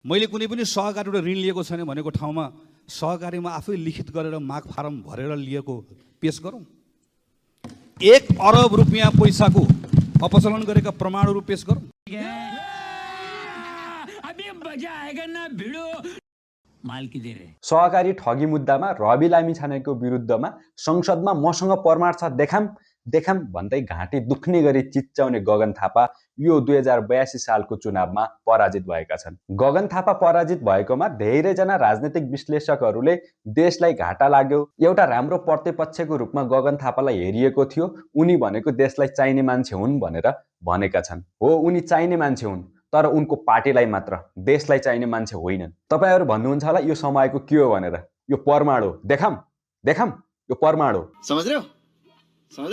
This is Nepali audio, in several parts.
मैले कुनै पनि सहकारीबाट ऋण लिएको छैन भनेको ठाउँमा सहकारीमा आफै लिखित गरेर माग फारम भरेर लिएको पेश गरौँ। 1 अरब रुपियाँ पैसाको अपचलन गरेका प्रमाणहरू पेश गरौँ। सहकारी ठगी मुद्दामा रवि लामिछानेको विरुद्धमा संसदमा मसँग प्रमाण छ देखाम भन्दै घाँटी दुख्ने गरी चिच्याउने गगन थापा यो 2082 सालको चुनावमा पराजित भएका छन्। गगन थापा पराजित भएकोमा धेरैजना राजनीतिक विश्लेषकहरूले देशलाई घाटा लाग्यो, एउटा राम्रो प्रतिपक्षको रूपमा गगन थापालाई हेरिएको थियो, उनी भनेको देशलाई चाहिने मान्छे हुन् भनेर भनेका छन्। हो, उनी चाहिने मान्छे हुन्, तर उनको पार्टीलाई मात्र, देशलाई चाहिने मान्छे होइनन्। तपाईहरु भन्नुहुन्छ होला यो समयको के हो भनेर, यो प्रमाण हो, देखाम यो प्रमाण हो। समझ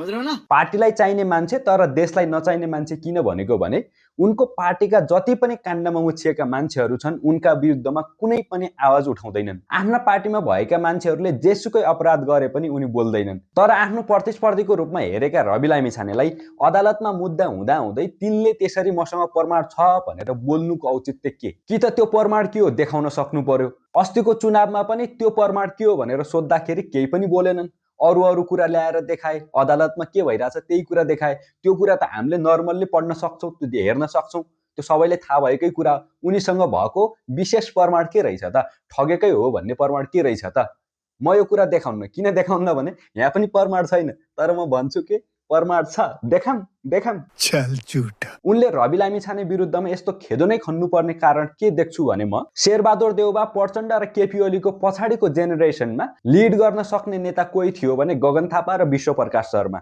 रहे हो न? पार्टीलाई चाहिने मान्छे तर देशलाई नचाहिने मान्छे किन भनेको भने उनको पार्टीका जति पनि काण्डमा मुछिएका मान्छेहरू छन् उनका विरुद्धमा कुनै पनि आवाज उठाउँदैनन्। आफ्ना पार्टीमा भएका मान्छेहरूले जेसुकै अपराध गरे पनि उनी बोल्दैनन्। तर आफ्नो प्रतिस्पर्धीको रूपमा हेरेका रवि लामिछानेलाई अदालतमा मुद्दा हुँदा हुँदै तिनले त्यसरी मसँग प्रमाण छ भनेर बोल्नुको औचित्य के? कि त त्यो प्रमाण के हो देखाउन सक्नु पर्यो। अस्तिको चुनावमा पनि त्यो प्रमाण के हो भनेर सोद्धाखेरि केही पनि बोलेनन्। अरू कुरा ल्याएर देखाए, अदालतमा के भइरहेछ त्यही कुरा देखाए। त्यो कुरा त हामीले नर्मल्ली पढ्न सक्छौं, त्यो हेर्न सक्छौं, त्यो सबैले थाहा भएकै कुरा। उनीसँग भएको विशेष प्रमाण के रहेछ त? ठगेकै हो भन्ने प्रमाण के रहेछ त? म यो कुरा देखाउन्न, किन देखाउन्न भने यहाँ पनि प्रमाण छैन, तर म भन्छु के प्रमाण छ, देखाम। चल झुट। उनले रवि लामिछाने विरुद्धमा यस्तो खेदो नै खन्नुपर्ने कारण के देख्छु भने म शेरबहादुर देउबा, प्रचण्ड र केपी ओलीको पछाडिको जेनेरेसनमा लिड गर्न सक्ने नेता कोही थियो भने गगन थापा र विश्वप्रकाश शर्मा।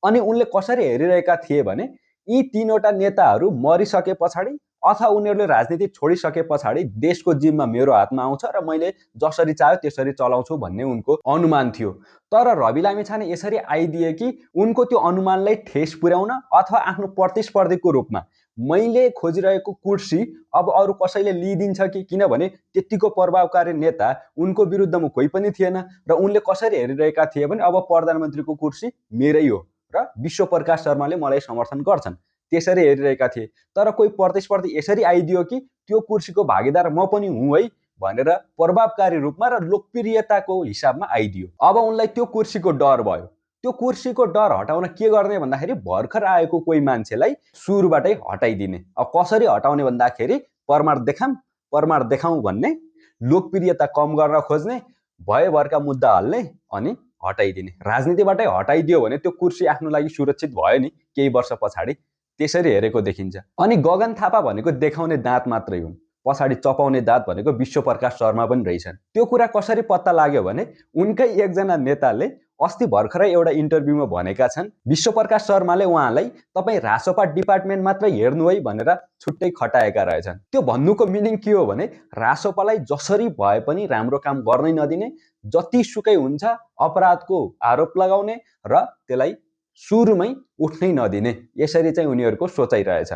अनि उनले कसरी हेरिरहेका थिए भने यी तीनवटा नेताहरू मरिसके पछाडि अथवा उनीहरूले राजनीति छोडिसके पछाडि देशको जिम्मा मेरो हातमा आउँछ र मैले जसरी चाह्यो त्यसरी चलाउँछु भन्ने उनको अनुमान थियो। तर रवि लामिछाने यसरी आइदिए कि उनको त्यो अनुमानलाई ठेस पुर्याउन अथवा आफ्नो प्रतिस्पर्धीको रूपमा मैले खोजिरहेको कुर्सी अब अरू कसैले लिइदिन्छ कि, किनभने त्यतिको प्रभावकारी नेता उनको विरुद्धमा कोही पनि थिएन र उनले कसरी हेरिरहेका थिए भने अब प्रधानमन्त्रीको कुर्सी मेरै हो र विश्वप्रकाश शर्माले मलाई समर्थन गर्छन्, त्यसरी हेरिरहेका थिए। तर कोही प्रतिस्पर्धी यसरी आइदियो कि त्यो कुर्सीको भागीदार म पनि हुँ है भनेर प्रभावकारी रूपमा र लोकप्रियताको हिसाबमा आइदियो। अब उनलाई त्यो कुर्सीको डर भयो। त्यो कुर्सीको डर हटाउन के गर्ने भन्दाखेरि भर्खर आएको कोही मान्छेलाई सुरुबाटै हटाइदिने। अब कसरी हटाउने भन्दाखेरि प्रमाण देखाउँ भन्ने, लोकप्रियता कम गर्न खोज्ने, भयभरका मुद्दा हाल्ने अनि हटाइदिने। राजनीतिबाटै हटाइदियो भने त्यो कुर्सी आफ्नो लागि सुरक्षित भयो नि केही वर्ष पछाडि, त्यसरी हेरेको देखिन्छ। अनि गगन थापा भनेको देखाउने दाँत मात्रै हुन्, पछाडि चपाउने दाँत भनेको विश्वप्रकाश शर्मा पनि रहेछन्। त्यो कुरा कसरी पत्ता लाग्यो भने उनकै एकजना नेताले अस्ति भर्खरै एउटा इन्टरभ्यूमा भनेका छन्, विश्वप्रकाश शर्माले उहाँलाई तपाईँ रासोपा डिपार्टमेन्ट मात्रै हेर्नु है भनेर छुट्टै खटाएका रहेछन्। त्यो भन्नुको मिनिङ के हो भने रासोपालाई जसरी भए पनि राम्रो काम गर्नै नदिने, जतिसुकै हुन्छ अपराधको आरोप लगाउने र त्यसलाई सुरुमै उठ्नै नदिने, यसरी चाहिँ उनीहरूको सोचाइ रहेछ।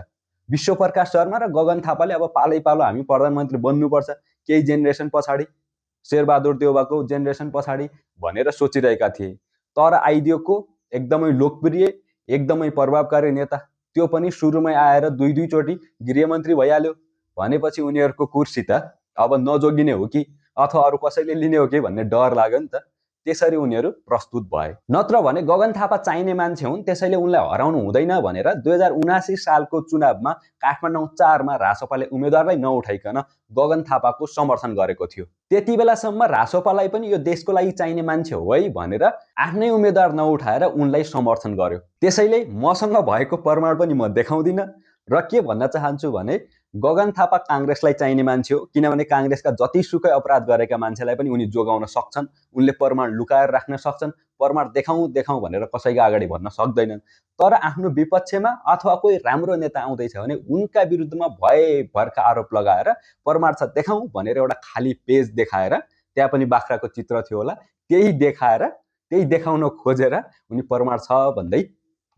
विश्वप्रकाश शर्मा र गगन थापाले अब पालै हामी प्रधानमन्त्री बन्नुपर्छ केही जेनेरेसन पछाडि, शेरबहादुर देउबाको जेनेरेसन पछाडि भनेर सोचिरहेका थिए। तर आइदियोको एकदमै लोकप्रिय, एकदमै प्रभावकारी नेता, त्यो पनि सुरुमै आएर दुई चोटि गृहमन्त्री भइहाल्यो भनेपछि उनीहरूको कुर्सी त अब नजोगिने हो कि अथवा अरू कसैले लिने हो कि भन्ने डर लाग्यो नि त। त्यसरी उनीहरू प्रस्तुत भए। नत्र भने गगन थापा चाहिने मान्छे हुन्, त्यसैले उनलाई हराउनु हुँदैन भनेर 2079 सालको चुनावमा काठमाडौँ 4 मा रासोपाले उम्मेदवारलाई नउठाइकन गगन थापाको समर्थन गरेको थियो। त्यति बेलासम्म रासोपालाई पनि यो देशको लागि चाहिने मान्छे हो है भनेर आफ्नै उम्मेदवार नउठाएर उनलाई समर्थन गर्यो। त्यसैले मसँग भएको प्रमाण पनि म देखाउँदिन र के भन्न चाहन्छु भने गगन थापा कांग्रेसलाई चाहिने मान्छे हो, किनभने कांग्रेसका जतिसुकै अपराध गरेका मान्छेलाई पनि उनी जोगाउन सक्छन्, उनले प्रमाण लुकाएर राख्न सक्छन्, प्रमाण देखाउँ भनेर कसैको अगाडि भन्न सक्दैनन्। तर आफ्नो विपक्षमा अथवा कोही राम्रो नेता आउँदैछ भने उनका विरुद्धमा भयभरका आरोप लगाएर प्रमाण छ देखाउँ भनेर एउटा खाली पेज देखाएर, त्यहाँ पनि बाख्राको चित्र थियो होला, त्यही देखाएर, त्यही देखाउन खोजेर उनी प्रमाण छ भन्दै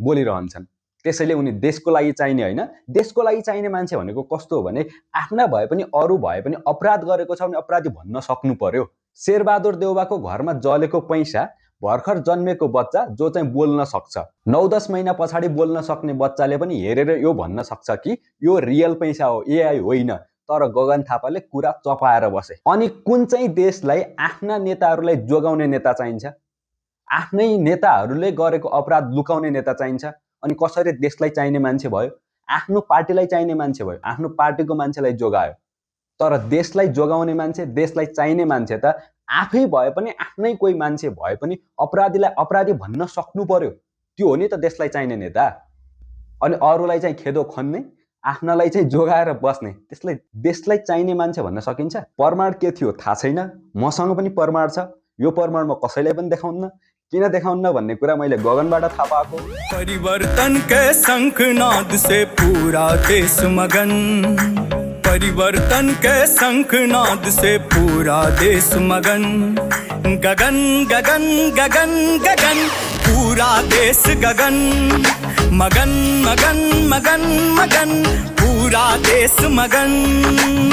बोलिरहन्छन्। त्यसैले उनी देशको लागि चाहिने होइन, देशको लागि चाहिने मान्छे भनेको कस्तो हो भने आफ्ना भए पनि अरू भए पनि अपराध गरेको छ भने अपराधी भन्न सक्नु पर्यो। शेरबहादुर देउबाको घरमा जलेको पैसा भर्खर जन्मेको बच्चा जो चाहिँ बोल्न सक्छ, 9-10 महिना पछाडि बोल्न सक्ने बच्चाले पनि हेरेर यो भन्न सक्छ कि यो रियल पैसा हो, एआई होइन, तर गगन थापाले कुरा चपाएर बसे। अनि कुन चाहिँ देशलाई आफ्ना नेताहरूलाई जोगाउने नेता चाहिन्छ, आफ्नै नेताहरूले गरेको अपराध लुकाउने नेता चाहिन्छ, अनि कसरी देशलाई चाहिने मान्छे भयो, आफ्नो पार्टीलाई चाहिने मान्छे भयो, आफ्नो पार्टीको मान्छेलाई जोगायो। तर देशलाई जोगाउने मान्छे, देशलाई चाहिने मान्छे त आफै भए पनि, आफ्नै कोही मान्छे भए पनि अपराधीलाई अपराधी भन्न सक्नु पर्यो। त्यो हो नि त देशलाई चाहिने नेता। अनि अरूलाई चाहिँ खेदो खन्ने, आफ्नालाई चाहिँ जोगाएर बस्ने, त्यसलाई देशलाई चाहिने मान्छे भन्न सकिन्छ? प्रमाण के थियो थाहा छैन, मसँग पनि प्रमाण छ। यो प्रमाण म कसैलाई पनि देखाउन्न। किन देखाउन्न भन्ने कुरा मैले गगनबाट थाहा पाएको। परिवर्तन के शंखनाद से पूरा देश मगन, परिवर्तन के शंखनाद से पूरा देश मगन, गगन गगन गगन गगन पूरा देश गगन, मगन मगन मगन मगन पूरा देश मगन।